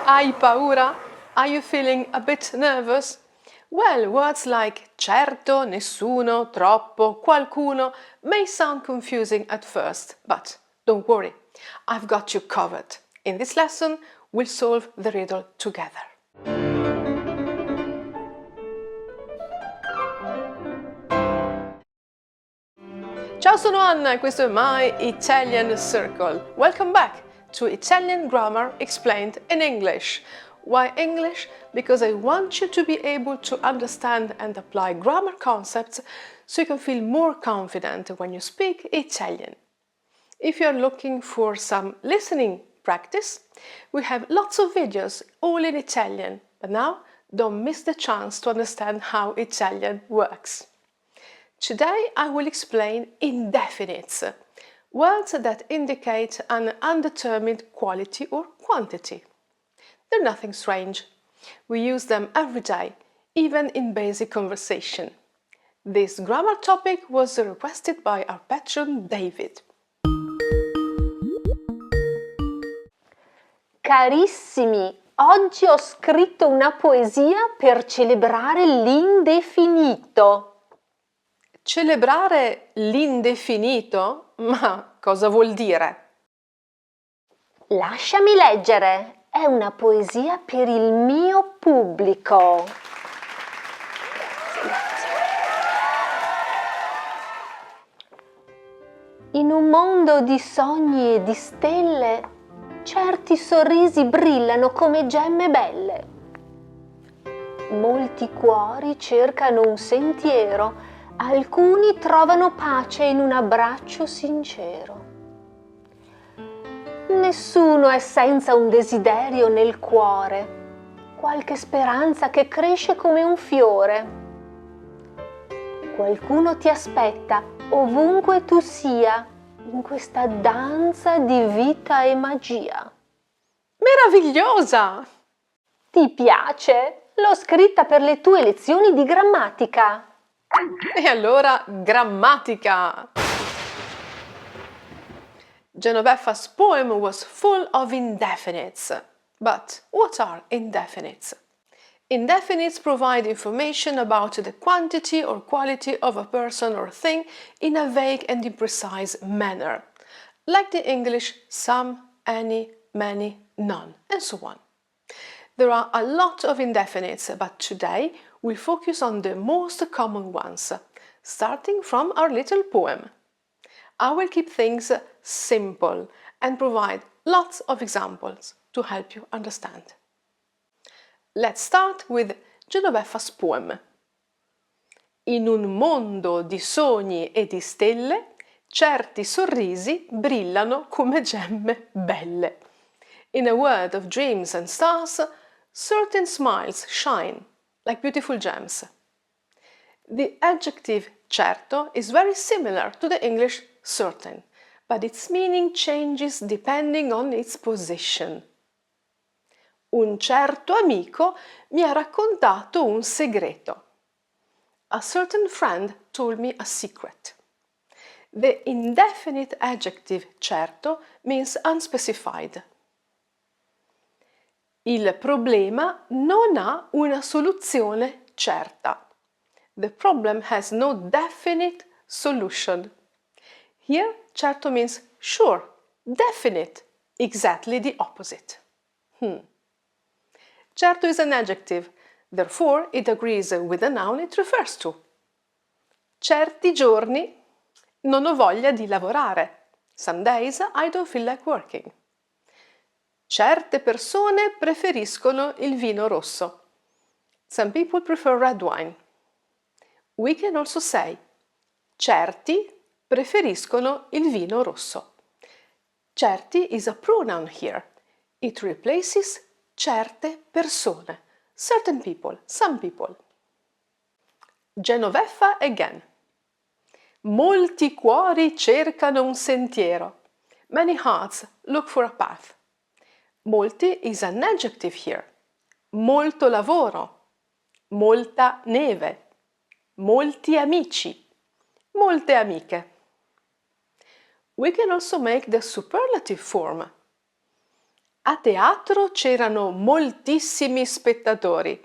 Hai paura? Are you feeling a bit nervous? Well, words like certo, nessuno, troppo, qualcuno may sound confusing at first, but don't worry, I've got you covered. In this lesson, we'll solve the riddle together. Ciao, sono Anna e questo è My Italian Circle. Welcome back to Italian Grammar Explained in English. Why English? Because I want you to be able to understand and apply grammar concepts so you can feel more confident when you speak Italian. If you're looking for some listening practice, we have lots of videos all in Italian, but now don't miss the chance to understand how Italian works. Today I will explain indefinites, words that indicate an undetermined quality or quantity. They're nothing strange. We use them every day, even in basic conversation. This grammar topic was requested by our patron David. Carissimi, oggi ho scritto una poesia per celebrare l'indefinito. Celebrare l'indefinito? Ma cosa vuol dire? Lasciami leggere, è una poesia per il mio pubblico. Grazie. In un mondo di sogni e di stelle, certi sorrisi brillano come gemme belle. Molti cuori cercano un sentiero, alcuni trovano pace in un abbraccio sincero. Nessuno è senza un desiderio nel cuore, qualche speranza che cresce come un fiore. Qualcuno ti aspetta ovunque tu sia, in questa danza di vita e magia. Meravigliosa! Ti piace? L'ho scritta per le tue lezioni di grammatica. E allora, grammatica! Genovefa's poem was full of indefinites. But what are indefinites? Indefinites provide information about the quantity or quality of a person or thing in a vague and imprecise manner, like the English some, any, many, none, and so on. There are a lot of indefinites, but today we'll focus on the most common ones, starting from our little poem. I will keep things simple and provide lots of examples to help you understand. Let's start with Genovefa's poem. In un mondo di sogni e di stelle, certi sorrisi brillano come gemme belle. In a world of dreams and stars, certain smiles shine like beautiful gems. The adjective certo is very similar to the English certain, but its meaning changes depending on its position. Un certo amico mi ha raccontato un segreto. A certain friend told me a secret. The indefinite adjective certo means unspecified. Il problema non ha una soluzione certa. The problem has no definite solution. Here, certo means sure, definite, exactly the opposite. Certo is an adjective, therefore it agrees with the noun it refers to. Certi giorni non ho voglia di lavorare. Some days I don't feel like working. Certe persone preferiscono il vino rosso. Some people prefer red wine. We can also say certi preferiscono il vino rosso. Certi is a pronoun here. It replaces certe persone. Certain people, some people. Genovefa again. Molti cuori cercano un sentiero. Many hearts look for a path. Molti is an adjective here. Molto lavoro. Molta neve. Molti amici. Molte amiche. We can also make the superlative form. A teatro c'erano moltissimi spettatori.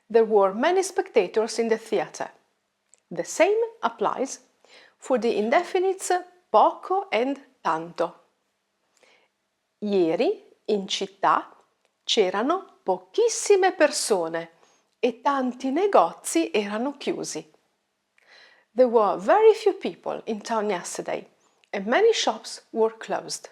There were many spectators in the theater. The same applies for the indefinites poco and tanto. Ieri in città c'erano pochissime persone e tanti negozi erano chiusi. There were very few people in town yesterday and many shops were closed.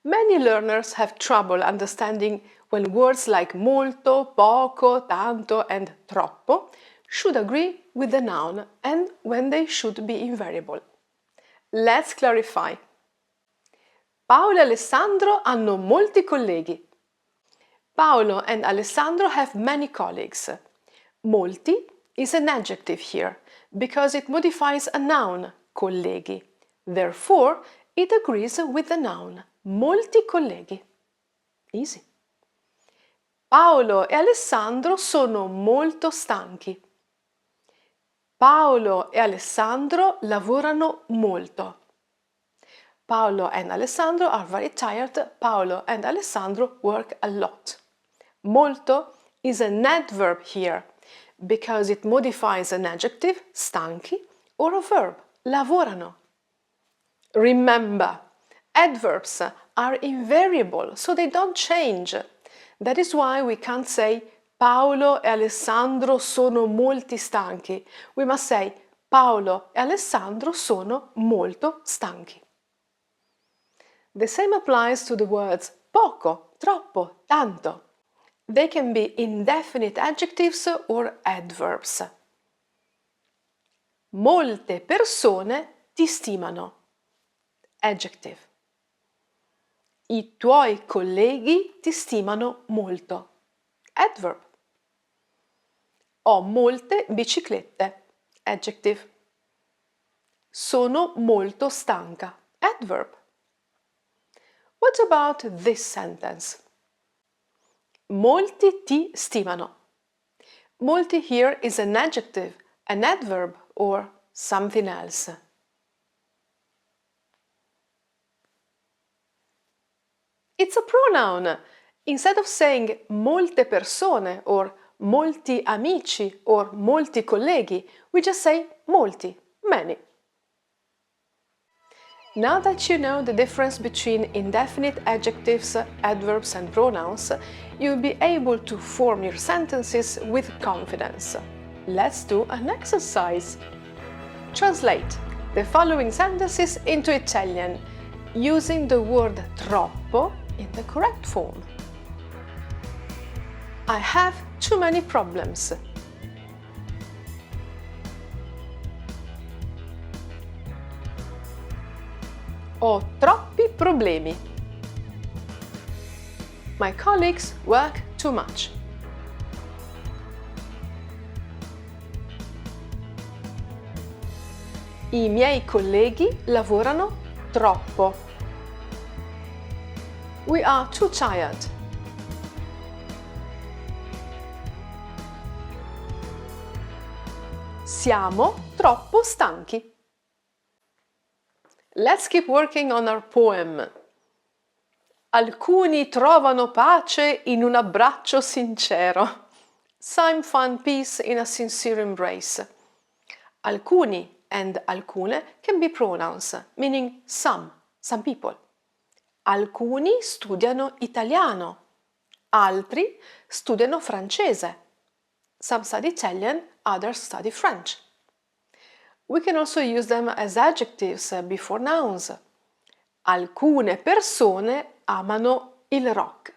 Many learners have trouble understanding when words like molto, poco, tanto and troppo should agree with the noun and when they should be invariable. Let's clarify. Paolo e Alessandro hanno molti colleghi. Paolo and Alessandro have many colleagues. Molti is an adjective here because it modifies a noun, colleghi. Therefore, it agrees with the noun, molti colleghi. Easy. Paolo e Alessandro sono molto stanchi. Paolo e Alessandro lavorano molto. Paolo and Alessandro are very tired. Paolo and Alessandro work a lot. Molto is an adverb here because it modifies an adjective, stanchi, or a verb, lavorano. Remember, adverbs are invariable, so they don't change. That is why we can't say Paolo e Alessandro sono molti stanchi. We must say Paolo e Alessandro sono molto stanchi. The same applies to the words poco, troppo, tanto. They can be indefinite adjectives or adverbs. Molte persone ti stimano. Adjective. I tuoi colleghi ti stimano molto. Adverb. Ho molte biciclette. Adjective. Sono molto stanca. Adverb. What about this sentence? Molti ti stimano. Molti here is an adjective, an adverb, or something else. It's a pronoun. Instead of saying molte persone or molti amici or molti colleghi, we just say molti, many. Now that you know the difference between indefinite adjectives, adverbs and pronouns, you'll be able to form your sentences with confidence. Let's do an exercise. Translate the following sentences into Italian using the word troppo in the correct form. I have too many problems. Ho troppi problemi. My colleagues work too much. I miei colleghi lavorano troppo. We are too tired. Siamo troppo stanchi. Let's keep working on our poem. Alcuni trovano pace in un abbraccio sincero. Some find peace in a sincere embrace. Alcuni and alcune can be pronouns, meaning some people. Alcuni studiano italiano, altri studiano francese. Some study Italian, others study French. We can also use them as adjectives before nouns. Alcune persone amano il rock.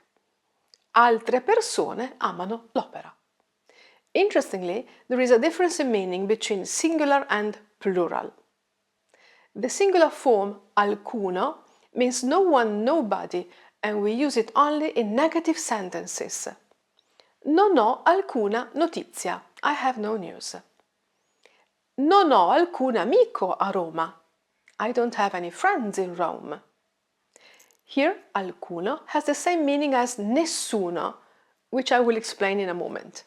Altre persone amano l'opera. Interestingly, there is a difference in meaning between singular and plural. The singular form alcuno means no one, nobody, and we use it only in negative sentences. Non ho alcuna notizia. I have no news. Non ho alcun amico a Roma. I don't have any friends in Rome. Here, alcuno has the same meaning as nessuno, which I will explain in a moment.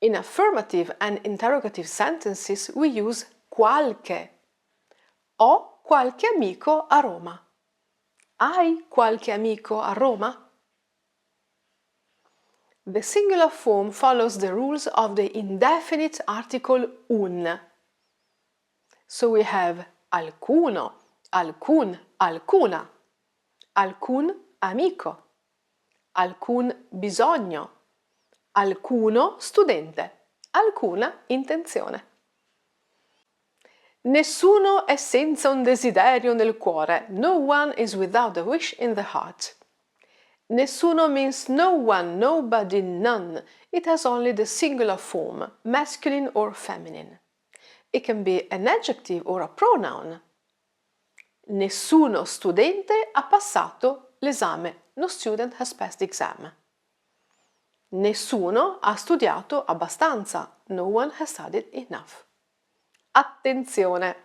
In affirmative and interrogative sentences, we use qualche. Ho qualche amico a Roma. Hai qualche amico a Roma? The singular form follows the rules of the indefinite article un. So we have alcuno, alcun, alcuna, alcun amico, alcun bisogno, alcuno studente, alcuna intenzione. Nessuno è senza un desiderio nel cuore. No one is without a wish in the heart. Nessuno means no one, nobody, none. It has only the singular form, masculine or feminine. It can be an adjective or a pronoun. Nessuno studente ha passato l'esame. No student has passed the exam. Nessuno ha studiato abbastanza. No one has studied enough. Attenzione!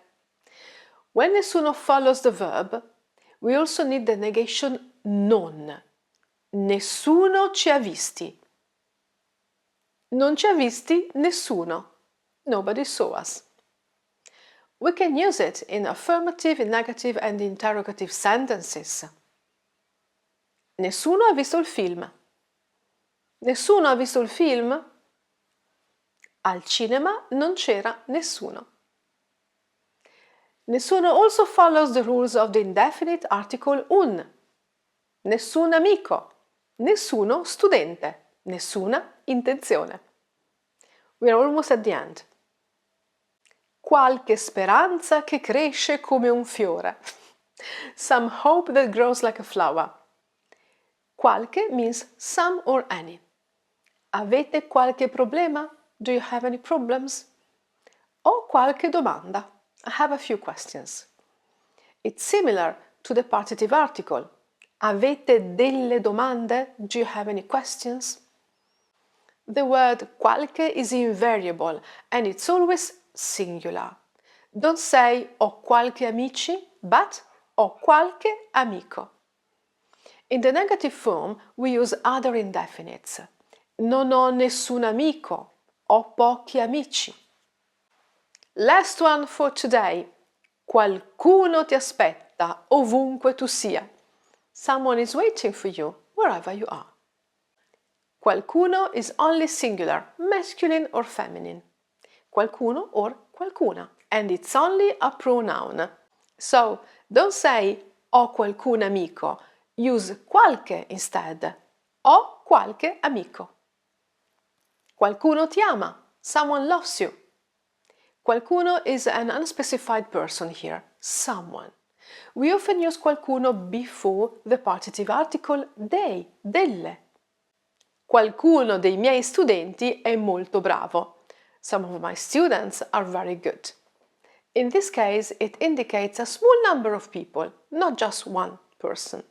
When nessuno follows the verb, we also need the negation non. Nessuno ci ha visti. Non ci ha visti nessuno. Nobody saw us. We can use it in affirmative, negative and interrogative sentences. Nessuno ha visto il film. Nessuno ha visto il film? Al cinema non c'era nessuno. Nessuno also follows the rules of the indefinite article un. Nessun amico, nessuno studente, nessuna intenzione. We are almost at the end. Qualche speranza che cresce come un fiore. Some hope that grows like a flower. Qualche means some or any. Avete qualche problema? Do you have any problems? Ho qualche domanda. I have a few questions. It's similar to the partitive article. Avete delle domande? Do you have any questions? The word qualche is invariable and it's always singular. Don't say ho qualche amici, but ho qualche amico. In the negative form, we use other indefinites. Non ho nessun amico, ho pochi amici. Last one for today. Qualcuno ti aspetta ovunque tu sia. Someone is waiting for you wherever you are. Qualcuno is only singular, masculine or feminine. Qualcuno or qualcuna. And it's only a pronoun. So don't say ho qualcun amico. Use qualche instead. Ho qualche amico. Qualcuno ti ama. Someone loves you. Qualcuno is an unspecified person here. Someone. We often use qualcuno before the partitive article dei, delle. Qualcuno dei miei studenti è molto bravo. Some of my students are very good. In this case, it indicates a small number of people, not just one person.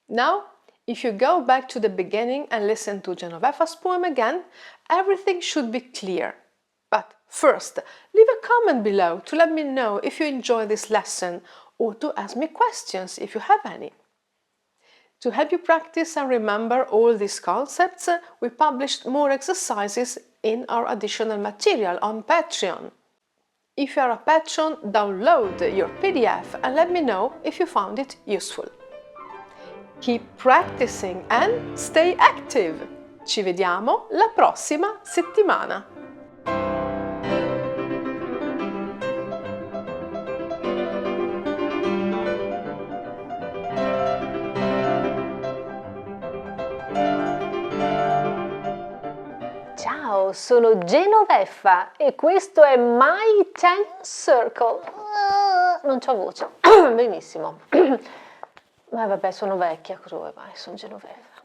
Now, if you go back to the beginning and listen to Genovefa's poem again, everything should be clear. But first, leave a comment below to let me know if you enjoy this lesson or to ask me questions if you have any. To help you practice and remember all these concepts, we published more exercises in our additional material on Patreon. If you are a patron, download your PDF and let me know if you found it useful. Keep practicing and stay active! Ci vediamo la prossima settimana! Ciao, sono Genovefa e questo è My 10 Circle. Non c'ho voce. Benissimo. Ma vabbè, sono vecchia, cosa vuoi mai? Sono Genovefa.